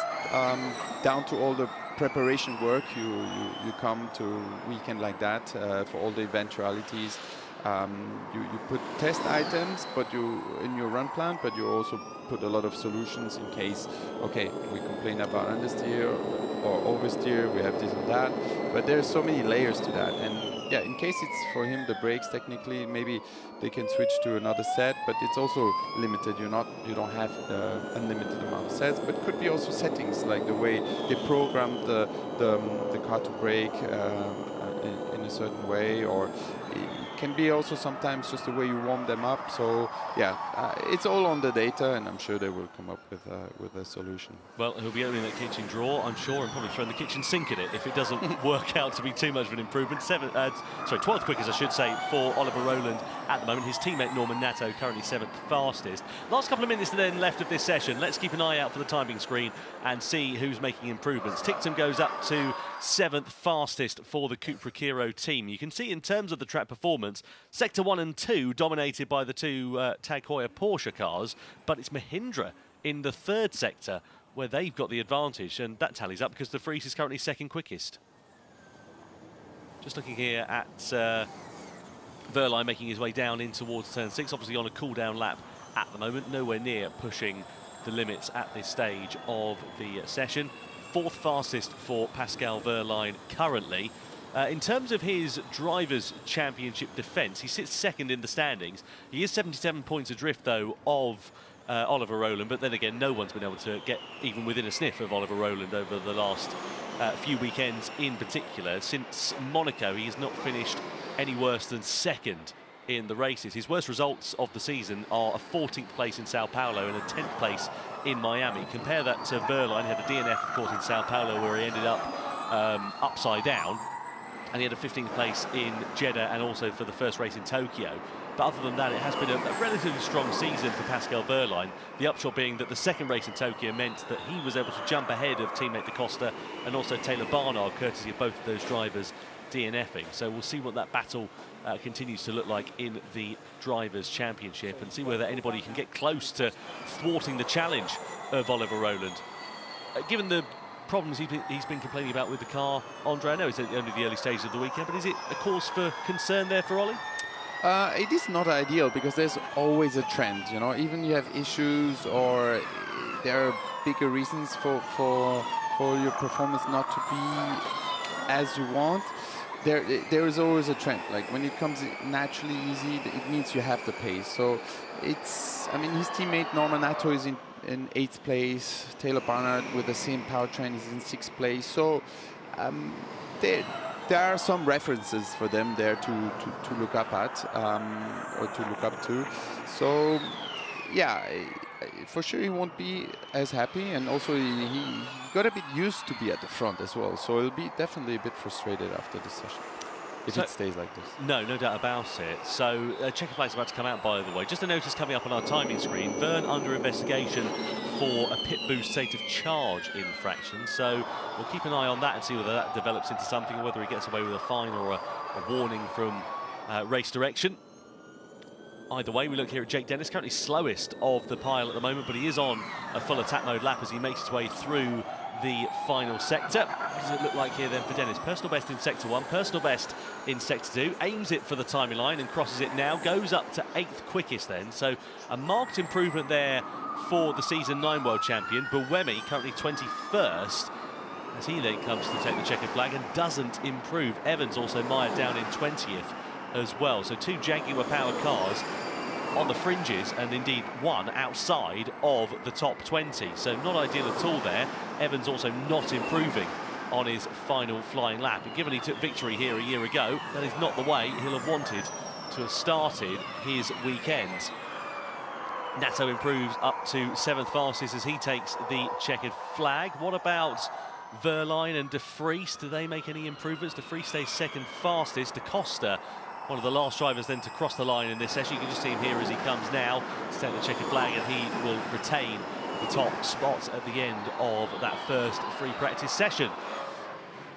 down to all the preparation work. You come to a weekend like that for all the eventualities. You put test items, but in your run plan, but you also put a lot of solutions in case, okay, we complain about understeer or oversteer, we have this and that, but there's so many layers to that. And yeah, in case it's for him the brakes, technically maybe they can switch to another set, but it's also limited. You don't have the unlimited amount of sets, but could be also settings like the way they program the car to brake in a certain way, or it can be also sometimes just the way you warm them up. So yeah, it's all on the data, and I'm sure they will come up with a solution. Well, he'll be opening that kitchen drawer, I'm sure, and probably throwing the kitchen sink at it if it doesn't work out to be too much of an improvement. 12th quickest, I should say, for Oliver Rowland at the moment. His teammate Norman Natto currently 7th fastest. Last couple of minutes then left of this session. Let's keep an eye out for the timing screen and see who's making improvements. Ticktum goes up to 7th fastest for the Cupra Kiro team. You can see in terms of the track performance, Sector 1 and 2 dominated by the two Tag Heuer Porsche cars, but it's Mahindra in the 3rd sector where they've got the advantage, and that tallies up because De Vries is currently 2nd quickest. Just looking here at Verline making his way down in towards turn 6, obviously on a cool-down lap at the moment, nowhere near pushing the limits at this stage of the session. 4th fastest for Pascal Verline currently. In terms of his Drivers' Championship defence, he sits 2nd in the standings. He is 77 points adrift, though, of Oliver Rowland, but then again, no one's been able to get even within a sniff of Oliver Rowland over the last few weekends in particular. Since Monaco, he has not finished any worse than 2nd in the races. His worst results of the season are a 14th place in Sao Paulo and a 10th place in Miami. Compare that to Verline, he had a DNF, of course, in Sao Paulo, where he ended up upside down. And he had a 15th place in Jeddah and also for the first race in Tokyo. But other than that, it has been a relatively strong season for Pascal Verline. The upshot being that the 2nd race in Tokyo meant that he was able to jump ahead of teammate Da Costa and also Taylor Barnard, courtesy of both of those drivers DNFing. So we'll see what that battle continues to look like in the Drivers' Championship and see whether anybody can get close to thwarting the challenge of Oliver Rowland. Given the problems he's been complaining about with the car, Andre, I know it's only the early stages of the weekend, but is it a cause for concern there for Ollie? It is not ideal because there's always a trend, you know, even you have issues or there are bigger reasons for your performance not to be as you want. There is always a trend. Like when it comes naturally easy, it means you have the pace. So it's, I mean, his teammate Norman Natto is in 8th place. Taylor Barnard with the same powertrain is in 6th place. So there are some references for them there to look up at or to look up to. So yeah, for sure he won't be as happy, and also he got a bit used to be at the front as well. So he'll be definitely a bit frustrated after this session, if it stays like this. No doubt about it. So checker flag's about to come out, by the way. Just a notice coming up on our timing screen. Verne under investigation for a pit boost state of charge infraction. So we'll keep an eye on that and see whether that develops into something, or whether he gets away with a fine or a warning from race direction. Either way, we look here at Jake Dennis, currently slowest of the pile at the moment, but he is on a full attack mode lap as he makes his way through the final sector. What does it look like here then for Dennis? Personal best in Sector 1, personal best in Sector 2, aims it for the timing line and crosses it now, goes up to 8th quickest then. So a marked improvement there for the Season 9 World Champion. Buemi currently 21st as he then comes to take the checkered flag and doesn't improve. Evans also mired down in 20th as well. So 2 Jaguar powered cars on the fringes, and indeed one outside of the top 20. So not ideal at all there. Evans also not improving on his final flying lap. And given he took victory here a year ago, that is not the way he'll have wanted to have started his weekend. Nato improves up to 7th fastest as he takes the checkered flag. What about Verline and De Vries? Do they make any improvements? De Vries stays 2nd fastest. Da Costa, one of the last drivers then to cross the line in this session. You can just see him here as he comes now to take the checkered flag, and he will retain the top spot at the end of that first free practice session.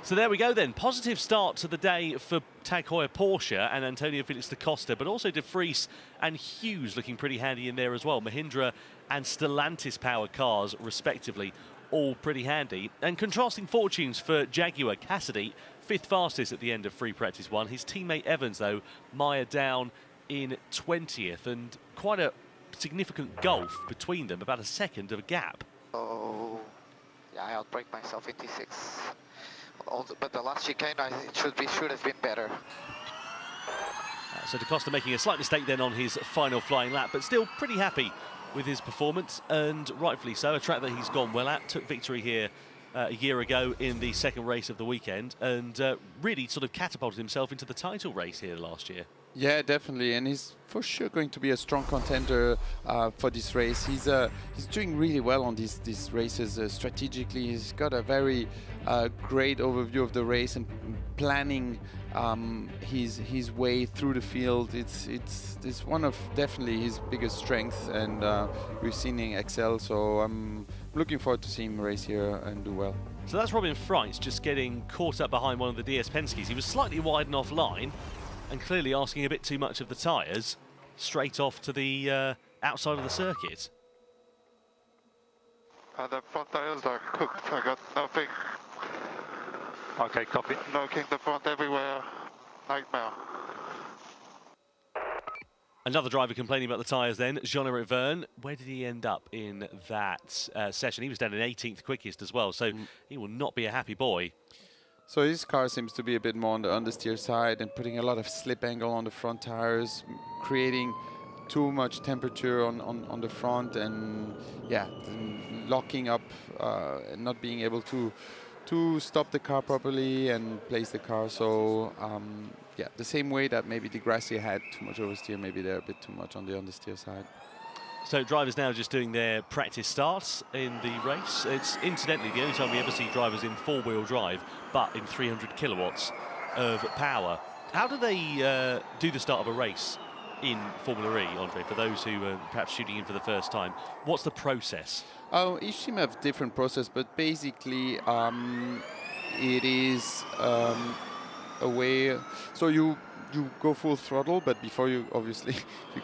So there we go then. Positive start to the day for Tag Heuer Porsche and Antonio Felix da Costa, but also De Vries and Hughes looking pretty handy in there as well. Mahindra and Stellantis powered cars, respectively, all pretty handy. And contrasting fortunes for Jaguar. Cassidy, 5th fastest at the end of free practice 1. His teammate Evans, though, mired down in 20th, and quite a significant gulf between them, about a second of a gap. Oh, yeah, I outbraked myself in T6. But the last chicane, should have been better. So Da Costa making a slight mistake then on his final flying lap, but still pretty happy with his performance, and rightfully so. A track that he's gone well at, took victory here a year ago in the 2nd race of the weekend, and really sort of catapulted himself into the title race here last year. Yeah, definitely, and he's for sure going to be a strong contender for this race. He's doing really well on these races strategically. He's got a very great overview of the race and planning his way through the field. It's one of definitely his biggest strengths, and we've seen him excel. So I'm looking forward to seeing him race here and do well. So that's Robin Freitz just getting caught up behind one of the DS Penske's. He was slightly wide and offline, and clearly asking a bit too much of the tyres, straight off to the outside of the circuit. The front tyres are cooked. I got nothing. Okay, copy. Knocking the front everywhere. Nightmare. Another driver complaining about the tyres then, Jean-Eric Verne. Where did he end up in that session? He was down in 18th quickest as well, so he will not be a happy boy. So his car seems to be a bit more on the understeer side and putting a lot of slip angle on the front tires, creating too much temperature on the front, and yeah, locking up and not being able to stop the car properly and place the car. So yeah, the same way that maybe Di Grassi had too much oversteer, maybe they're a bit too much on the understeer side. So drivers now just doing their practice starts in the race. It's incidentally the only time we ever see drivers in 4-wheel drive, but in 300 kilowatts of power. How do they do the start of a race in Formula E, Andre, for those who are perhaps shooting in for the first time? What's the process? Oh, each team have different process, but basically it is a way. So you go full throttle, but before you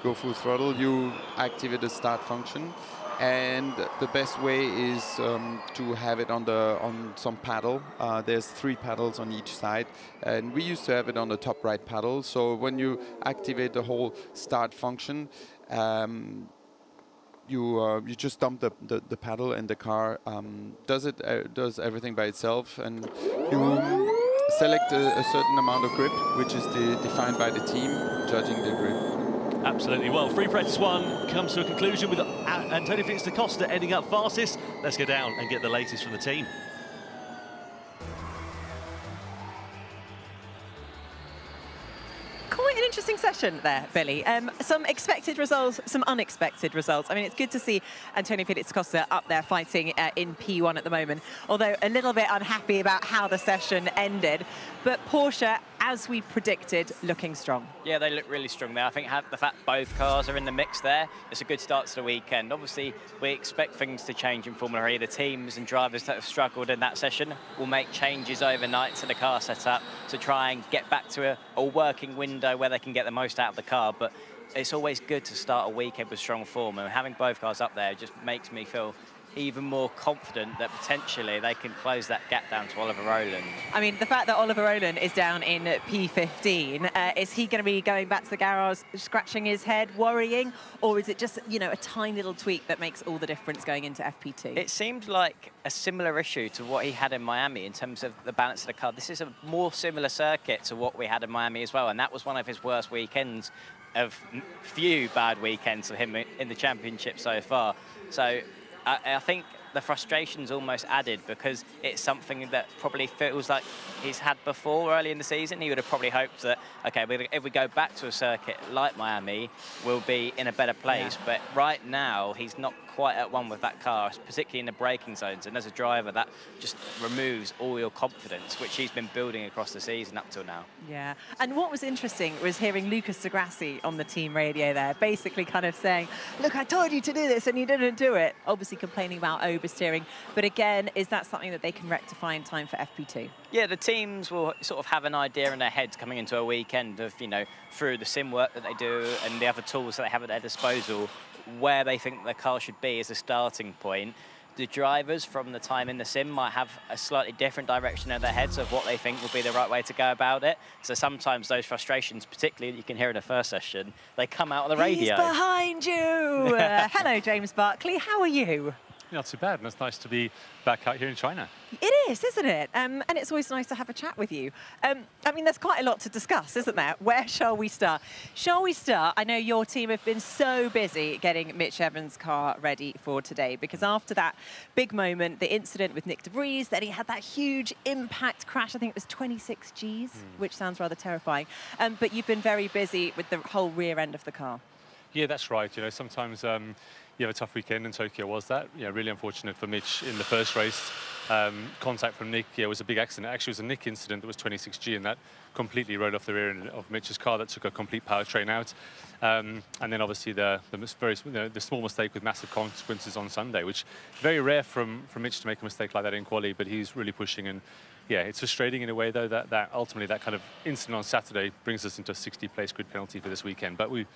go full throttle, you activate the start function, and the best way is to have it on some paddle. There's 3 paddles on each side, and we used to have it on the top right paddle. So when you activate the whole start function, you just dump the paddle, and the car does everything by itself, and you select a certain amount of grip, which is defined by the team judging the grip. Absolutely. Well, free practice 1 comes to a conclusion with Antonio Felix da Costa ending up fastest. Let's go down and get the latest from the team. Quite an interesting session there, Billy. Some expected results, some unexpected results. I mean, it's good to see Antonio Felix da Costa up there fighting in P1 at the moment, although a little bit unhappy about how the session ended. But Porsche, as we predicted, looking strong. Yeah, they look really strong there. I think the fact both cars are in the mix there, it's a good start to the weekend. Obviously, we expect things to change in Formula E. The teams and drivers that have struggled in that session will make changes overnight to the car setup to try and get back to a working window where they can get the most out of the car. But it's always good to start a weekend with strong form, and having both cars up there just makes me feel even more confident that potentially they can close that gap down to Oliver Rowland. I mean, the fact that Oliver Rowland is down in P15, is he going to be going back to the garage, scratching his head, worrying, or is it just, you know, a tiny little tweak that makes all the difference going into FP2? It seemed like a similar issue to what he had in Miami in terms of the balance of the car. This is a more similar circuit to what we had in Miami as well, and that was one of his worst weekends of few bad weekends for him in the championship so far. So I think the frustration's almost added because it's something that probably feels like he's had before early in the season. He would have probably hoped that, okay, if we go back to a circuit like Miami, we'll be in a better place. Yeah. But right now, he's not quite at one with that car, particularly in the braking zones. And as a driver, that just removes all your confidence, which he's been building across the season up till now. Yeah, and what was interesting was hearing Lucas Degrassi on the team radio there, basically kind of saying, look, I told you to do this and you didn't do it. Obviously complaining about oversteering. But again, is that something that they can rectify in time for FP2? Yeah, the teams will sort of have an idea in their heads coming into a weekend of, you know, through the sim work that they do and the other tools that they have at their disposal, where they think the car should be as a starting point. The drivers from the time in the sim might have a slightly different direction in their heads of what they think will be the right way to go about it. So sometimes those frustrations, particularly you can hear in the first session, they come out on the radio. He's behind you! Hello, James Barkley. How are you? Not too bad, and it's nice to be back out here in China. It is, isn't it? And it's always nice to have a chat with you. I mean, there's quite a lot to discuss, isn't there? Where shall we start? Shall we start? I know your team have been so busy getting Mitch Evans' car ready for today, because after that big moment, the incident with Nick de Vries, then he had that huge impact crash. I think it was 26 Gs, which sounds rather terrifying. But you've been very busy with the whole rear end of the car. Yeah, that's right. You know, sometimes you have a tough weekend, and Tokyo was that. Yeah, really unfortunate for Mitch in the first race. Contact from Nick, yeah, was a big accident. Actually, it was a Nick incident that was 26G, and that completely rode off the rear end of Mitch's car. That took a complete powertrain out. And then obviously the small mistake with massive consequences on Sunday, which very rare from Mitch to make a mistake like that in quali, but he's really pushing. And yeah, it's frustrating in a way though that ultimately that kind of incident on Saturday brings us into a 60-place grid penalty for this weekend. But we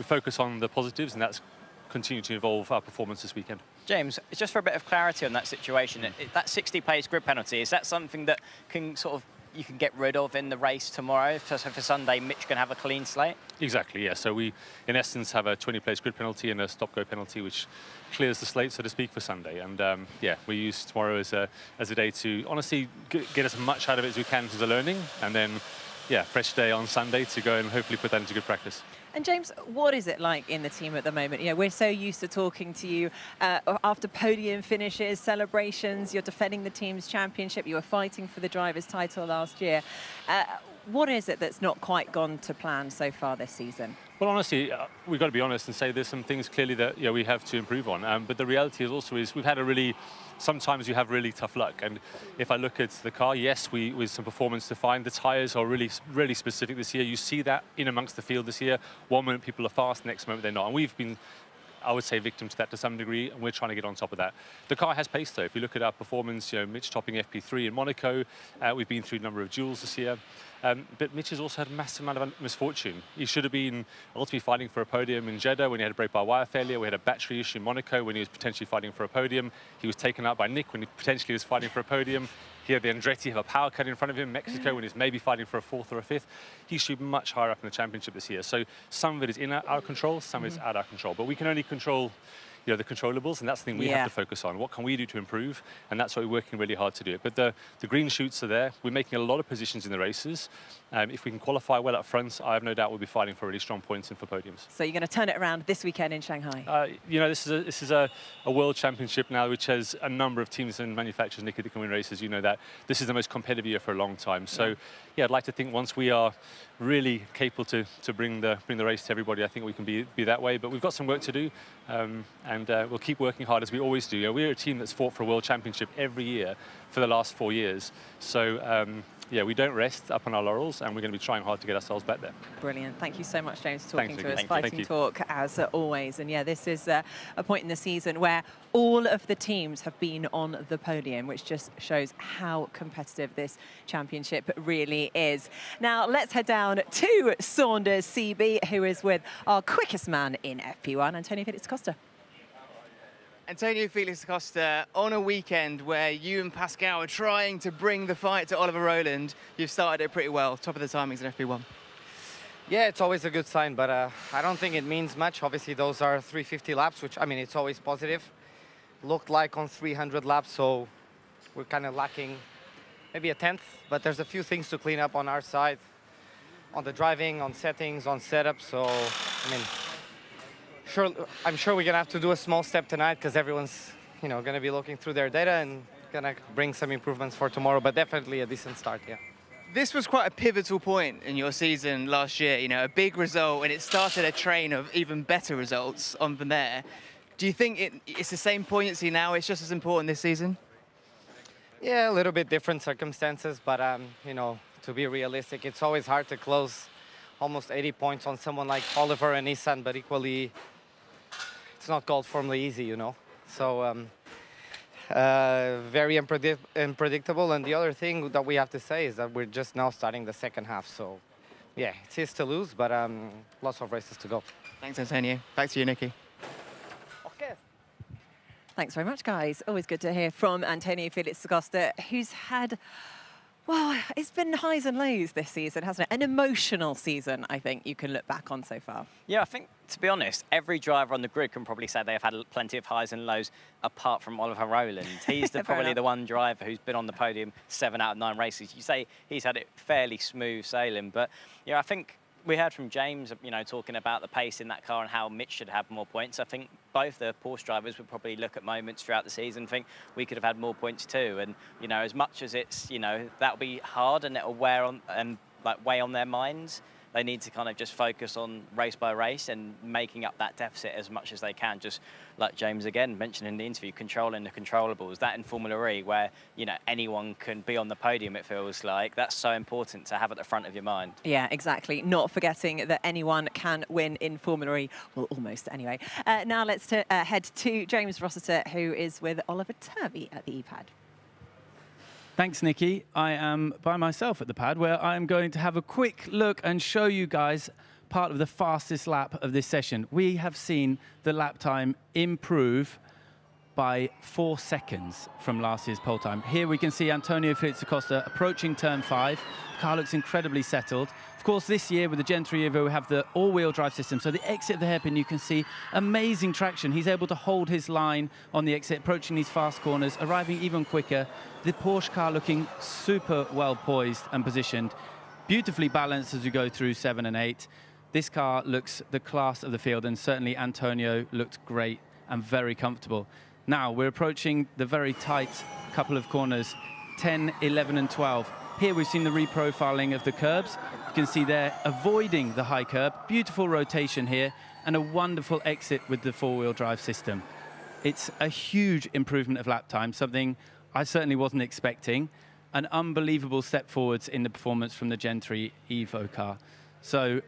focus on the positives, and that's continue to evolve our performance this weekend. James, just for a bit of clarity on that situation, that 60-place grid penalty, is that something that can sort of you can get rid of in the race tomorrow? So for Sunday, Mitch can have a clean slate? Exactly, yeah. So we, in essence, have a 20-place grid penalty and a stop-go penalty, which clears the slate, so to speak, for Sunday. And yeah, we use tomorrow as a day to honestly get as much out of it as we can as a learning, and then yeah, fresh day on Sunday to go and hopefully put that into good practice. And James, what is it like in the team at the moment? You know, we're so used to talking to you after podium finishes, celebrations. You're defending the team's championship. You were fighting for the driver's title last year. What is it that's not quite gone to plan so far this season? Well, honestly, we've got to be honest and say there's some things clearly that we have to improve on. But the reality is we've had a really, sometimes you have really tough luck. And if I look at the car, yes, with some performance defined, the tyres are really, really specific this year. You see that in amongst the field this year. One moment people are fast, next moment they're not. And we've been, I would say, victim to that to some degree, and we're trying to get on top of that. The car has pace, though. If you look at our performance, Mitch topping FP3 in Monaco. We've been through a number of duels this year. But Mitch has also had a massive amount of misfortune. He should have been ultimately fighting for a podium in Jeddah when he had a brake-by-wire failure. We had a battery issue in Monaco when he was potentially fighting for a podium. He was taken out by Nick when he potentially was fighting for a podium. He had the Andretti have a power cut in front of him in Mexico when he's maybe fighting for a fourth or a fifth. He should be much higher up in the championship this year. So some of it is in our control, some of it is out of our control. But we can only control the controllables, and that's the thing we have to focus on. What can we do to improve? And that's what we're working really hard to do. But the green shoots are there. We're making a lot of positions in the races. If we can qualify well up front, I have no doubt we'll be fighting for really strong points and for podiums. So you're going to turn it around this weekend in Shanghai? This is a world championship now, which has a number of teams and manufacturers that can win races. You know that. This is the most competitive year for a long time. So yeah, I'd like to think once we are really capable to bring the race to everybody, I think we can be that way. But we've got some work to do, and we'll keep working hard as we always do. We're a team that's fought for a world championship every year for the last 4 years. So yeah, we don't rest up on our laurels, and we're going to be trying hard to get ourselves back there. Brilliant. Thank you so much, James, for talking to us. Thank Fighting you. talk, as always. And yeah, this is a point in the season where all of the teams have been on the podium, which just shows how competitive this championship really is. Now, let's head down to Saunders CB, who is with our quickest man in FP1, Antonio Felix Costa. Antonio Felix Costa, on a weekend where you and Pascal are trying to bring the fight to Oliver Rowland, you've started it pretty well, top of the timings in FP1. Yeah, it's always a good sign, but I don't think it means much. Obviously, those are 350 laps, which, I mean, it's always positive. Looked like on 300 laps, so we're kind of lacking maybe a 10th, but there's a few things to clean up on our side, on the driving, on settings, on setup, so, I mean, I'm sure we're going to have to do a small step tonight because everyone's you know, going to be looking through their data and going to bring some improvements for tomorrow, but definitely a decent start, yeah. This was quite a pivotal point in your season last year, you know, a big result, and it started a train of even better results on from there. Do you think it's the same poignancy now, it's just as important this season? Yeah, a little bit different circumstances, but, you know, to be realistic, it's always hard to close almost 80 points on someone like Oliver and Nissan, but equally, it's not called Formula Easy, you know. So, very unpredictable. And the other thing that we have to say is that we're just now starting the second half. So, yeah, it's his to lose, but lots of races to go. Thanks, Antonio. Back to you, Nikki. Okay. Thanks very much, guys. Always good to hear from Antonio Felix da Costa, who's had, well, it's been highs and lows this season, hasn't it? An emotional season, I think, you can look back on so far. Yeah, I think, to be honest, every driver on the grid can probably say they've had plenty of highs and lows, apart from Oliver Rowland. He's probably the one driver who's been on the podium 7 out of 9 races. You say he's had it fairly smooth sailing, but yeah, I think we heard from James, you know, talking about the pace in that car and how Mitch should have more points. I think both the Porsche drivers would probably look at moments throughout the season and think we could have had more points too. And, you know, as much as it's, you know, that'll be hard and it'll weigh on their minds, they need to kind of just focus on race by race and making up that deficit as much as they can. Just like James again mentioned in the interview, controlling the controllables. That in Formula E, where, you know, anyone can be on the podium, it feels like, that's so important to have at the front of your mind. Yeah, exactly. Not forgetting that anyone can win in Formula E. Well, almost anyway. Now let's head to James Rossiter, who is with Oliver Turvey at the E-Pad. Thanks, Nikki. I am by myself at the pad, where I'm going to have a quick look and show you guys part of the fastest lap of this session. We have seen the lap time improve by 4 seconds from last year's pole time. Here we can see Antonio Felix da Costa approaching turn 5. The car looks incredibly settled. Of course, this year with the Gen 3 Evo, we have the all-wheel drive system. So the exit of the hairpin, you can see amazing traction. He's able to hold his line on the exit, approaching these fast corners, arriving even quicker. The Porsche car looking super well poised and positioned, beautifully balanced as we go through 7 and 8. This car looks the class of the field, and certainly Antonio looked great and very comfortable. Now we're approaching the very tight couple of corners, 10, 11 and 12. Here we've seen the reprofiling of the curbs. You can see they're avoiding the high curb. Beautiful rotation here and a wonderful exit with the four-wheel drive system. It's a huge improvement of lap time, something I certainly wasn't expecting. An unbelievable step forwards in the performance from the Gen 3 Evo car. So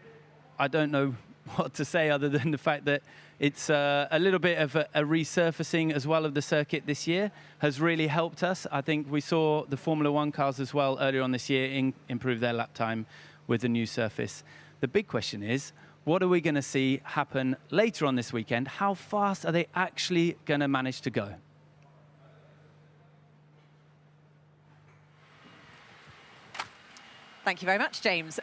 I don't know what to say other than the fact that it's a little bit of a resurfacing as well of the circuit this year has really helped us. I think we saw the Formula 1 cars as well earlier on this year improve their lap time with the new surface. The big question is, what are we going to see happen later on this weekend? How fast are they actually going to manage to go? Thank you very much, James.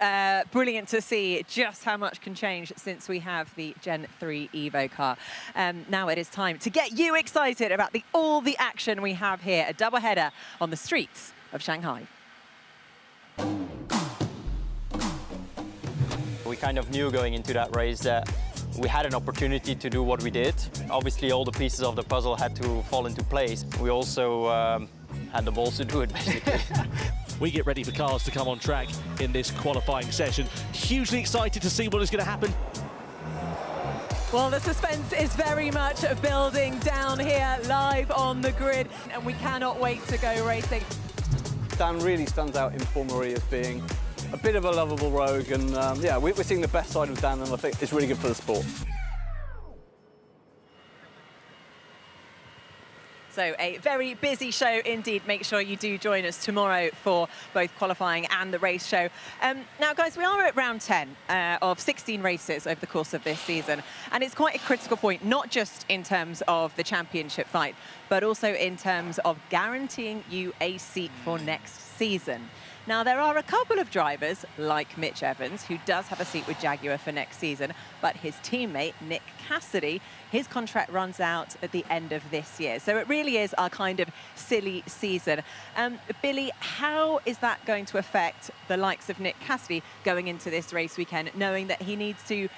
Brilliant to see just how much can change since we have the Gen 3 Evo car. Now it is time to get you excited about all the action we have here, a double header on the streets of Shanghai. We kind of knew going into that race that we had an opportunity to do what we did. Obviously, all the pieces of the puzzle had to fall into place. We also had the balls to do it, basically. We get ready for cars to come on track in this qualifying session. Hugely excited to see what is going to happen. Well, the suspense is very much building down here live on the grid, and we cannot wait to go racing. Dan really stands out in Formula E as being a bit of a lovable rogue, and yeah, we're seeing the best side of Dan, and I think it's really good for the sport. So a very busy show indeed. Make sure you do join us tomorrow for both qualifying and the race show. Now, guys, we are at round 10 of 16 races over the course of this season. And it's quite a critical point, not just in terms of the championship fight, but also in terms of guaranteeing you a seat for next season. Now, there are a couple of drivers, like Mitch Evans, who does have a seat with Jaguar for next season, but his teammate, Nick Cassidy, his contract runs out at the end of this year. So it really is our kind of silly season. Billy, how is that going to affect the likes of Nick Cassidy going into this race weekend, knowing that he needs to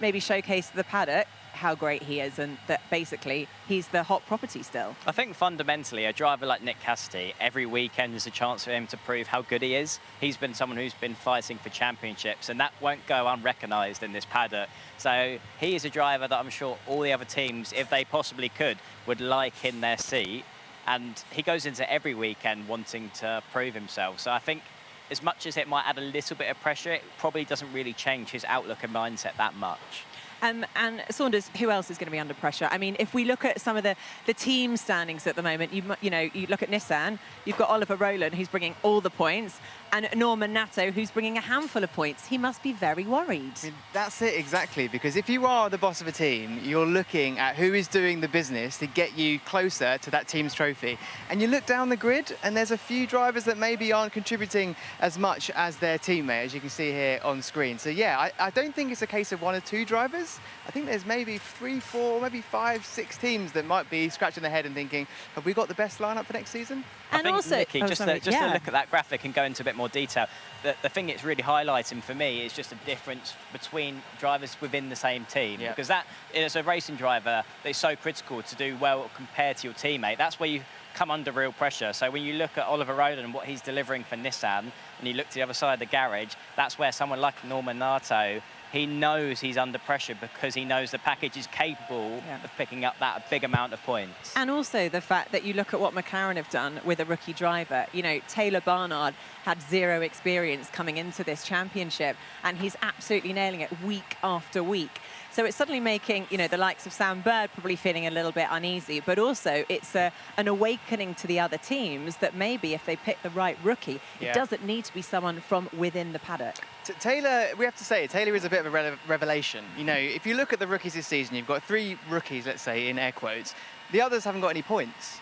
maybe showcase the paddock how great he is and that basically he's the hot property still. I think fundamentally a driver like Nick Cassidy, every weekend is a chance for him to prove how good he is. He's been someone who's been fighting for championships, and that won't go unrecognised in this paddock. So he is a driver that I'm sure all the other teams, if they possibly could, would like in their seat. And he goes into every weekend wanting to prove himself. So I think as much as it might add a little bit of pressure, it probably doesn't really change his outlook and mindset that much. And Saunders, who else is going to be under pressure? I mean, if we look at some of the team standings at the moment, you look at Nissan, you've got Oliver Rowland, who's bringing all the points, and Norman Nato, who's bringing a handful of points. He must be very worried. I mean, that's it, exactly, because if you are the boss of a team, you're looking at who is doing the business to get you closer to that team's trophy. And you look down the grid, and there's a few drivers that maybe aren't contributing as much as their teammate, as you can see here on screen. So, yeah, I don't think it's a case of 1 or 2 drivers. I think there's maybe 3, 4, maybe 5, 6 teams that might be scratching their head and thinking, have we got the best lineup for next season? I think, Nikki, just to look at that graphic and go into a bit more detail, the thing it's really highlighting for me is just a difference between drivers within the same team. Yeah. Because that, as a racing driver, it's so critical to do well compared to your teammate. That's where you come under real pressure. So when you look at Oliver Rowland and what he's delivering for Nissan, and you look to the other side of the garage, that's where someone like Norman Nato, he knows he's under pressure because he knows the package is capable of picking up that big amount of points. And also the fact that you look at what McLaren have done with a rookie driver. You know, Taylor Barnard had 0 experience coming into this championship, and he's absolutely nailing it week after week. So it's suddenly making, you know, the likes of Sam Bird probably feeling a little bit uneasy, but also it's an awakening to the other teams that maybe if they pick the right rookie, it doesn't need to be someone from within the paddock. Taylor, we have to say, Taylor is a bit of a revelation. You know, if you look at the rookies this season, you've got 3 rookies, let's say, in air quotes. The others haven't got any points.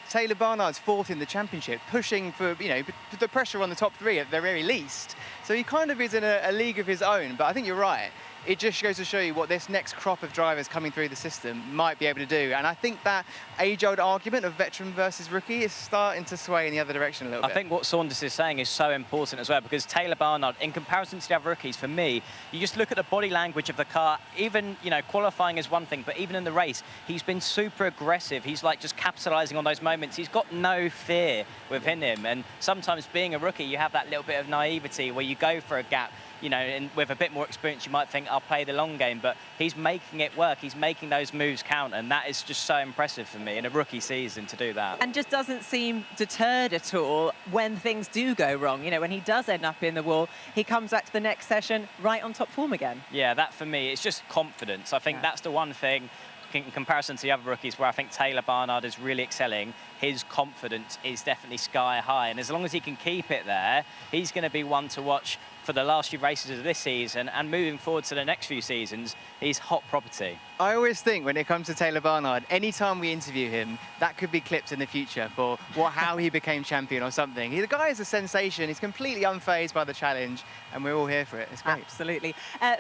Taylor Barnard's 4th in the championship, pushing for, you know, the pressure on the top 3 at the very least. So he kind of is in a league of his own, but I think you're right. It just goes to show you what this next crop of drivers coming through the system might be able to do. And I think that age-old argument of veteran versus rookie is starting to sway in the other direction a little bit. I think what Saunders is saying is so important as well, because Taylor Barnard, in comparison to the other rookies, for me, you just look at the body language of the car. Even, you know, qualifying is one thing, but even in the race, he's been super aggressive. He's like just capitalising on those moments. He's got no fear within him. And sometimes being a rookie, you have that little bit of naivety where you go for a gap. You know, and with a bit more experience, you might think, I'll play the long game, but he's making it work. He's making those moves count, and that is just so impressive for me in a rookie season to do that. And just doesn't seem deterred at all when things do go wrong. You know, when he does end up in the wall, he comes back to the next session right on top form again. Yeah, that for me, it's just confidence. I think that's the one thing in comparison to the other rookies where I think Taylor Barnard is really excelling. His confidence is definitely sky high, and as long as he can keep it there, he's going to be one to watch for the last few races of this season, and moving forward to the next few seasons, he's hot property. I always think when it comes to Taylor Barnard, anytime we interview him, that could be clipped in the future for how he became champion or something. The guy is a sensation. He's completely unfazed by the challenge, and we're all here for it. It's great. Absolutely.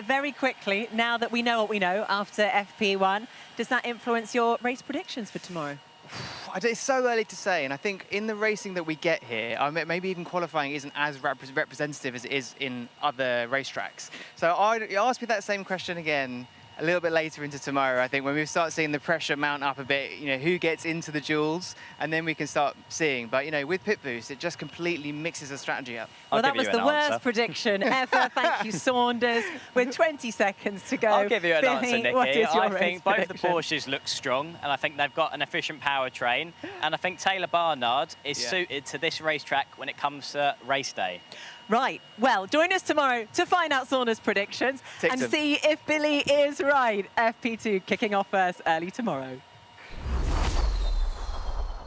Very quickly, now that we know what we know after FP1, does that influence your race predictions for tomorrow? It's so early to say, and I think in the racing that we get here, maybe even qualifying isn't as representative as it is in other racetracks. So I'd ask me that same question again a little bit later into tomorrow, I think, when we start seeing the pressure mount up a bit, you know, who gets into the duels, and then we can start seeing. But, you know, with Pit Boost, it just completely mixes the strategy up. Well, that was the worst prediction ever. Thank you, Saunders. With 20 seconds to go. I'll give you an answer, Nikki. What is your I think both the prediction? Porsches look strong, and I think they've got an efficient powertrain, and I think Taylor Barnard is suited to this racetrack when it comes to race day. Right, well, join us tomorrow to find out Saunders' predictions and see if Billy is right. FP2 kicking off first early tomorrow.